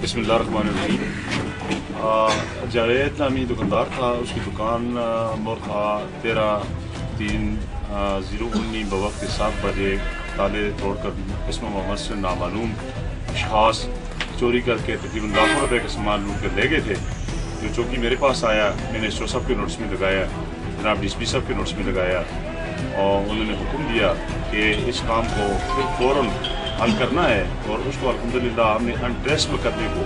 بسم اللہ الرحمن الرحیم۔ جاوید نامی دکاندار تھا، اس کی دکان مورخہ 13/3/019 بوقت 7 بجے تالے توڑ کر اسم محمد سے نامعلوم اشخاص چوری کر کے تقریباً لاکھوں روپے کا سامان لوٹ کر لے گئے تھے، جو چونکہ میرے پاس آیا، میں نے SO صاحب کے نوٹس میں لگایا، جناب DSP صاحب کے نوٹس میں لگایا، اور انہوں نے حکم دیا کہ اس کام کو فوراً حل کرنا ہے، اور اس کو الحمدللہ ہم نے انٹریسبل کرنے کو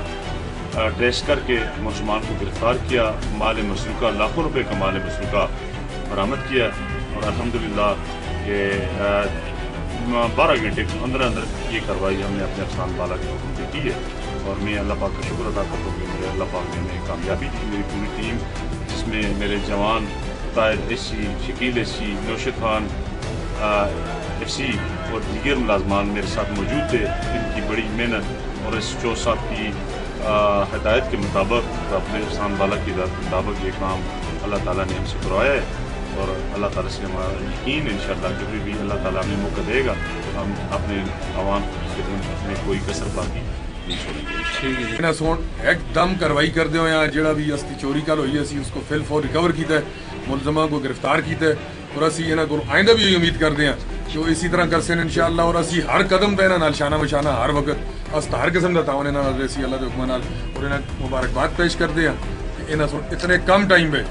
ٹریس کر کے ملزمان کو گرفتار کیا، مال مسروقہ لاکھوں روپے کا مال مسروقہ برآمد کیا، اور الحمدللہ یہ 12 گھنٹے کے اندر یہ کارروائی ہم نے اپنے افسان بالا کے حکم سے کی ہے، اور میں اللہ پاک کا شکر ادا کرتا ہوں کہ مجھے اللہ پاک نے ہمیں کامیابی دی۔ میری پوری ٹیم، جس میں میرے جوان Tahir SC، Shakeel SC، نوشد Khan FC اور دیگر ملازمان میرے ساتھ موجود تھے، ان کی بڑی محنت اور SO صاحب کی ہدایت کے مطابق، اپنے افسان بالا کی ہدایت کے مطابق یہ کام اللہ تعالیٰ نے ہم سے کروایا ہے، اور اللہ تعالیٰ سے ہمارا یقین ہے انشاءاللہ جب بھی اللہ تعالیٰ ہمیں موقع دے گا ہم اپنے عوام کی خدمت میں کوئی کسر باقی نہیں چھوڑیں گے۔ ایک دم کاروائی کر دیں یا جڑا بھی اس کی چوری کل ہوئی ہے اس کو فل فور ریکور کیتا ہے، ملزمہ کو گرفتار کیتا ہے، اور اسی یہاں کو آئندہ بھی امید کرتے ہیں کہ وہ اسی طرح کر سن انشاءاللہ، اور اسی ہر قدم پہ یہاں شانہ بشانہ ہر وقت اس ہر قسم کا تعاون یہاں سی اللہ کے حکم نال، اور یہاں مبارکباد پیش کرتے ہیں کہ یہاں اتنے کم ٹائم پہ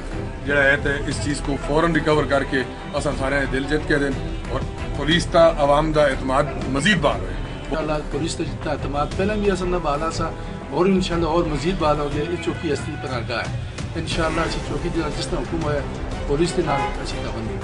جڑا ہے تو اس چیز کو فوراً ریکور کر کے اصل سارے دل جت کے دیں، اور پولیس تا عوام دا اعتماد مزید بحال ہوئے۔ اللہ پولیس تا جتنا اعتماد پہلے بھی اصل بالا سا، اور انشاءاللہ اور مزید بالا ہو گیا۔ یہ چوکی اصلی پناہ گاہ ہے، انشاءاللہ اچھی چوکی جس طرح حکم ہوا ہے پولیس کے نام اچھی پابندی